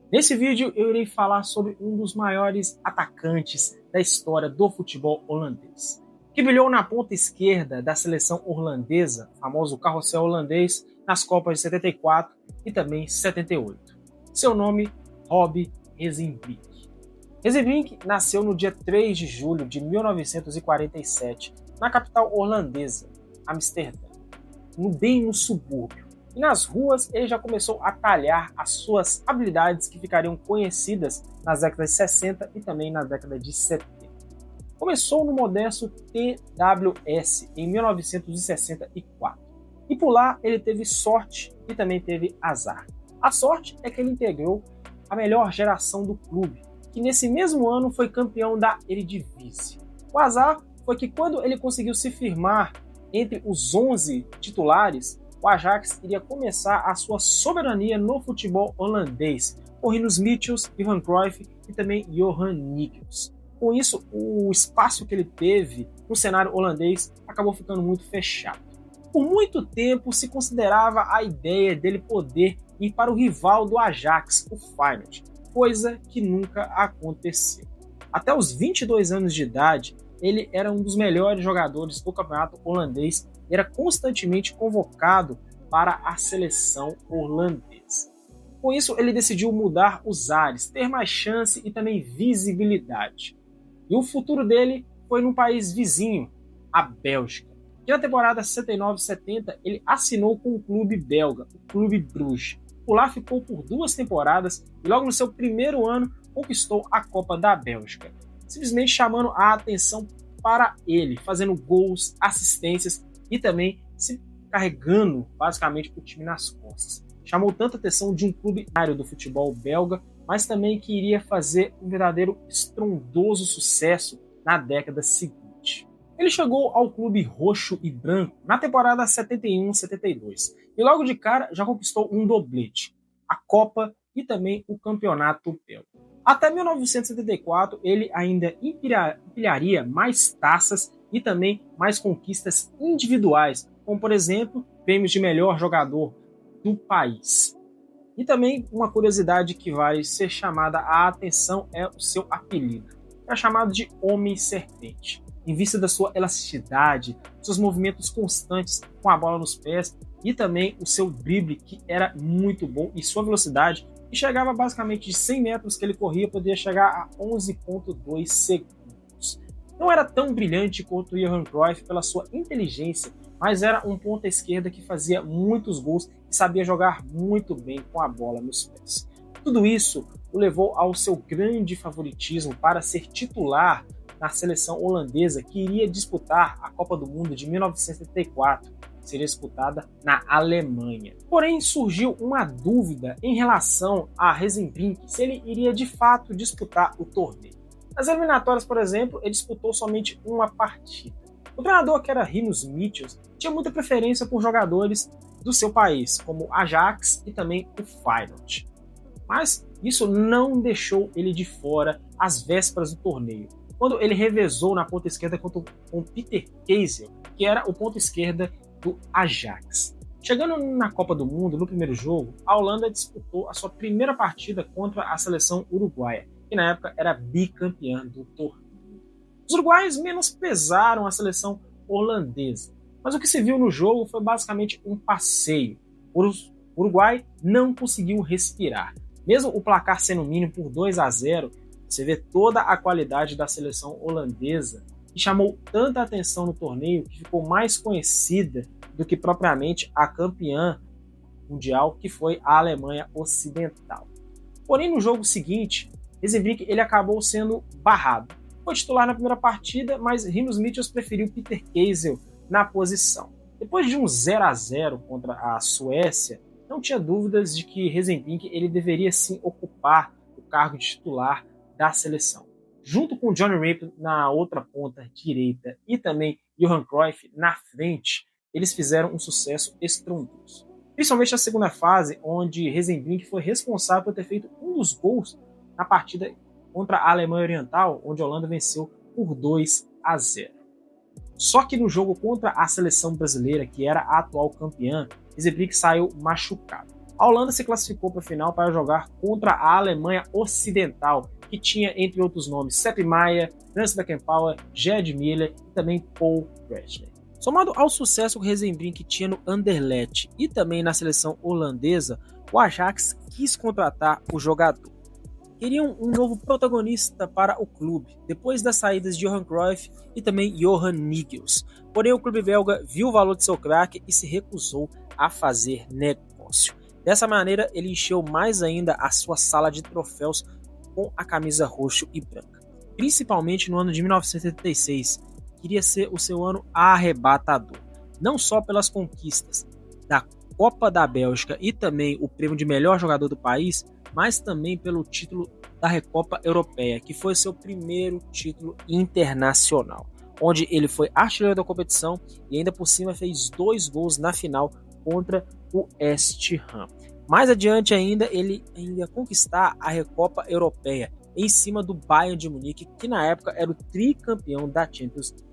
Nesse vídeo eu irei falar sobre um dos maiores atacantes da história do futebol holandês, que brilhou na ponta esquerda da seleção holandesa, famoso carrossel holandês, nas Copas de 74 e também 78. Seu nome, Rob Rezenbrink. Rezenbrink nasceu no dia 3 de julho de 1947, na capital holandesa, Amsterdã, bem no subúrbio. E nas ruas ele já começou a talhar as suas habilidades que ficariam conhecidas nas décadas de 60 e também na década de 70. Começou no modesto TWS em 1964. E por lá ele teve sorte e também teve azar. A sorte é que ele integrou a melhor geração do clube, que nesse mesmo ano foi campeão da Eredivisie. O azar foi que quando ele conseguiu se firmar entre os 11 titulares, o Ajax iria começar a sua soberania no futebol holandês, com Rinus Michels, Johan Cruyff e também Johan Nijls. Com isso, o espaço que ele teve no cenário holandês acabou ficando muito fechado. Por muito tempo se considerava a ideia dele poder ir para o rival do Ajax, o Feyenoord, coisa que nunca aconteceu. Até os 22 anos de idade, ele era um dos melhores jogadores do campeonato holandês e era constantemente convocado para a seleção holandesa. Com isso, ele decidiu mudar os ares, ter mais chance e também visibilidade. E o futuro dele foi num país vizinho, a Bélgica. E na temporada 69-70, ele assinou com o clube belga, o Clube Bruges. Por lá ficou por 2 temporadas e logo no seu primeiro ano conquistou a Copa da Bélgica, simplesmente chamando a atenção para ele, fazendo gols, assistências e também se carregando basicamente o time nas costas. Chamou tanta atenção de um clube do futebol belga, mas também que iria fazer um verdadeiro estrondoso sucesso na década seguinte. Ele chegou ao clube roxo e branco na temporada 71-72 e logo de cara já conquistou um doblete, a Copa e também o campeonato belga. Até 1974 ele ainda empilharia mais taças e também mais conquistas individuais, como por exemplo, prêmios de melhor jogador do país. E também uma curiosidade que vale ser chamada a atenção é o seu apelido. É chamado de Homem-Serpente, em vista da sua elasticidade, seus movimentos constantes com a bola nos pés e também o seu drible, que era muito bom, e sua velocidade, que chegava basicamente de 100 metros que ele corria, poderia chegar a 11,2 segundos. Não era tão brilhante quanto o Johan Cruyff pela sua inteligência, mas era um ponta esquerda que fazia muitos gols e sabia jogar muito bem com a bola nos pés. Tudo isso o levou ao seu grande favoritismo para ser titular na seleção holandesa, que iria disputar a Copa do Mundo de 1974, que seria disputada na Alemanha. Porém, surgiu uma dúvida em relação a Rezenbrink, se ele iria de fato disputar o torneio. Nas eliminatórias, por exemplo, ele disputou somente uma partida. O treinador, que era Rinus Michels, tinha muita preferência por jogadores do seu país, como o Ajax e também o Feyenoord. Mas isso não deixou ele de fora às vésperas do torneio, quando ele revezou na ponta esquerda com Peter Keizil, que era o ponta esquerda do Ajax. Chegando na Copa do Mundo, no primeiro jogo, a Holanda disputou a sua primeira partida contra a seleção uruguaia, que na época era bicampeã do torneio. Os uruguaios menosprezaram a seleção holandesa, mas o que se viu no jogo foi basicamente um passeio. O Uruguai não conseguiu respirar. Mesmo o placar sendo mínimo por 2-0, você vê toda a qualidade da seleção holandesa, que chamou tanta atenção no torneio que ficou mais conhecida do que propriamente a campeã mundial, que foi a Alemanha Ocidental. Porém, no jogo seguinte, Rezenbrink ele acabou sendo barrado. Foi titular na primeira partida, mas Rinus Michels preferiu Peter Keizil na posição. Depois de um 0-0 contra a Suécia, não tinha dúvidas de que Rezenbrink ele deveria sim ocupar o cargo de titular da seleção. Junto com Johnny Rampe na outra ponta direita e também Johan Cruyff na frente, eles fizeram um sucesso estrondoso. Principalmente na segunda fase, onde Rezenbrink foi responsável por ter feito um dos gols na partida contra a Alemanha Oriental, onde a Holanda venceu por 2-0. Só que no jogo contra a seleção brasileira, que era a atual campeã, Rezenbrink saiu machucado. A Holanda se classificou para a final para jogar contra a Alemanha Ocidental, que tinha, entre outros nomes, Sepp Maier, Franz Beckenbauer, Gerd Müller e também Paul Breitner. Somado ao sucesso que o Wezenbrink tinha no Anderlecht e também na seleção holandesa, o Ajax quis contratar o jogador. Queriam um novo protagonista para o clube, depois das saídas de Johan Cruyff e também Johan Nigels. Porém, o clube belga viu o valor de seu craque e se recusou a fazer negócio. Dessa maneira, ele encheu mais ainda a sua sala de troféus com a camisa roxo e branca. Principalmente no ano de 1976, queria ser o seu ano arrebatador, não só pelas conquistas da Copa da Bélgica e também o prêmio de melhor jogador do país, mas também pelo título da Recopa Europeia, que foi seu primeiro título internacional, onde ele foi artilheiro da competição e ainda por cima fez 2 gols na final contra o West Ham. Mais adiante ainda, ele ia conquistar a Recopa Europeia em cima do Bayern de Munique, que na época era o tricampeão da Champions League.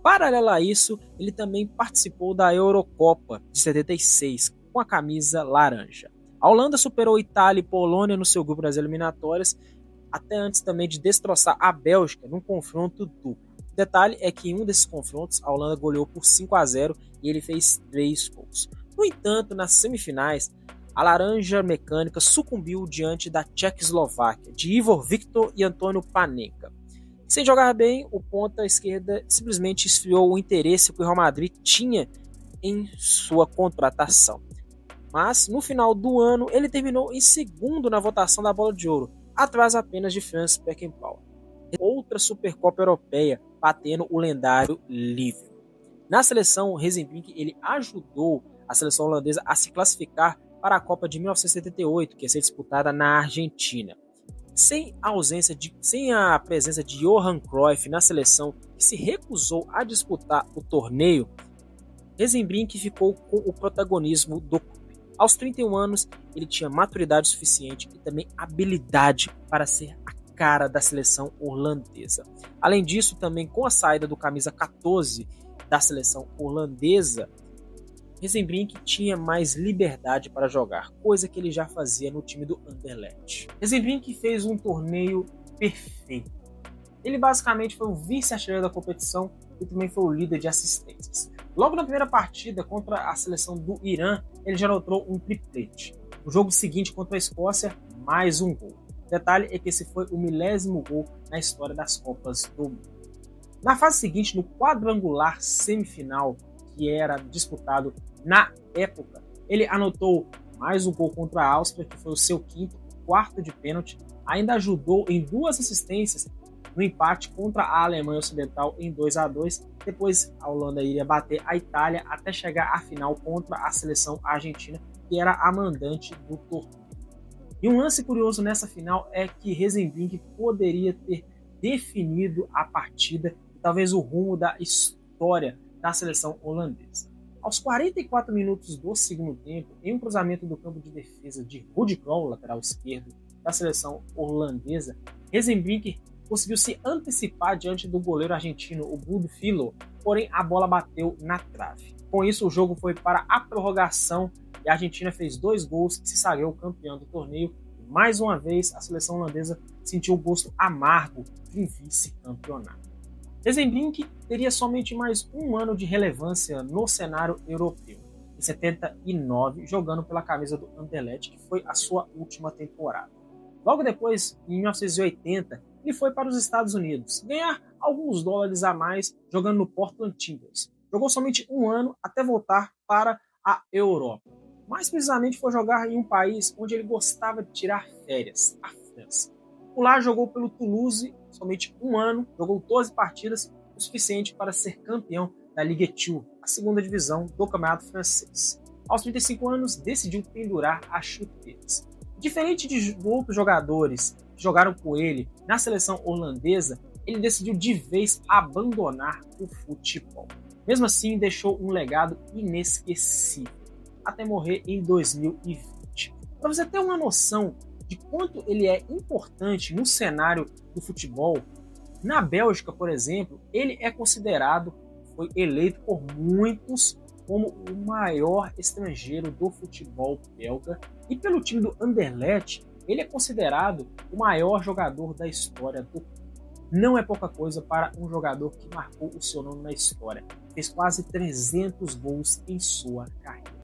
Paralelo a isso, ele também participou da Eurocopa de 76 com a camisa laranja. A Holanda superou Itália e Polônia no seu grupo das eliminatórias, até antes também de destroçar a Bélgica num confronto duplo. O detalhe é que em um desses confrontos, a Holanda goleou por 5-0 e ele fez 3 gols. No entanto, nas semifinais, a Laranja Mecânica sucumbiu diante da Tchecoslováquia, de Ivor Victor e Antônio Panenka. Sem jogar bem, o ponta esquerda simplesmente esfriou o interesse que o Real Madrid tinha em sua contratação. Mas, no final do ano, ele terminou em segundo na votação da Bola de Ouro, atrás apenas de Franz Beckenbauer. Outra Supercopa Europeia, batendo o lendário Liverpool. Na seleção, o Wezenbrink ele ajudou a seleção holandesa a se classificar para a Copa de 1978, que ia ser disputada na Argentina. Sem a presença de Johan Cruyff na seleção, que se recusou a disputar o torneio, Wezenbrink ficou com o protagonismo do clube. Aos 31 anos, ele tinha maturidade suficiente e também habilidade para ser a cara da seleção holandesa. Além disso, também com a saída do camisa 14 da seleção holandesa, Wezenbrink tinha mais liberdade para jogar, coisa que ele já fazia no time do Anderlecht. Wezenbrink fez um torneio perfeito. Ele basicamente foi o vice-artilheiro da competição e também foi o líder de assistências. Logo na primeira partida contra a seleção do Irã, ele já anotou um triplete. No jogo seguinte contra a Escócia, mais um gol. O detalhe é que esse foi o 1000º gol na história das Copas do Mundo. Na fase seguinte, no quadrangular semifinal, que era disputado na época, ele anotou mais um gol contra a Áustria, que foi o seu quarto de pênalti, ainda ajudou em 2 assistências no empate contra a Alemanha Ocidental em 2-2, depois a Holanda iria bater a Itália até chegar à final contra a seleção argentina, que era a mandante do torneio. E um lance curioso nessa final é que Wezenbrink poderia ter definido a partida e talvez o rumo da história da seleção holandesa. Aos 44 minutos do segundo tempo, em um cruzamento do campo de defesa de Ruud Krol, lateral esquerdo da seleção holandesa, Wezenbrink conseguiu se antecipar diante do goleiro argentino, o Budo Filo, porém a bola bateu na trave. Com isso, o jogo foi para a prorrogação e a Argentina fez 2 gols e se sagrou campeão do torneio. E mais uma vez, a seleção holandesa sentiu o gosto amargo de um vice-campeonato. Wezenbrink teria somente mais um ano de relevância no cenário europeu, em 79, jogando pela camisa do Anderlecht, que foi a sua última temporada. Logo depois, em 1980, ele foi para os Estados Unidos, ganhar alguns dólares a mais jogando no Portland Timbers. Jogou somente um ano até voltar para a Europa. Mais precisamente foi jogar em um país onde ele gostava de tirar férias, a França. Por lá jogou pelo Toulouse somente um ano, jogou 12 partidas, o suficiente para ser campeão da Ligue 2, a segunda divisão do campeonato francês. Aos 35 anos, decidiu pendurar as chuteiras. Diferente de outros jogadores que jogaram com ele na seleção holandesa, ele decidiu de vez abandonar o futebol. Mesmo assim, deixou um legado inesquecível, até morrer em 2020. Para você ter uma noção de quanto ele é importante no cenário do futebol, na Bélgica, por exemplo, ele é considerado, foi eleito por muitos como o maior estrangeiro do futebol belga e pelo time do Anderlecht, ele é considerado o maior jogador da história do clube. Não é pouca coisa para um jogador que marcou o seu nome na história. Fez quase 300 gols em sua carreira.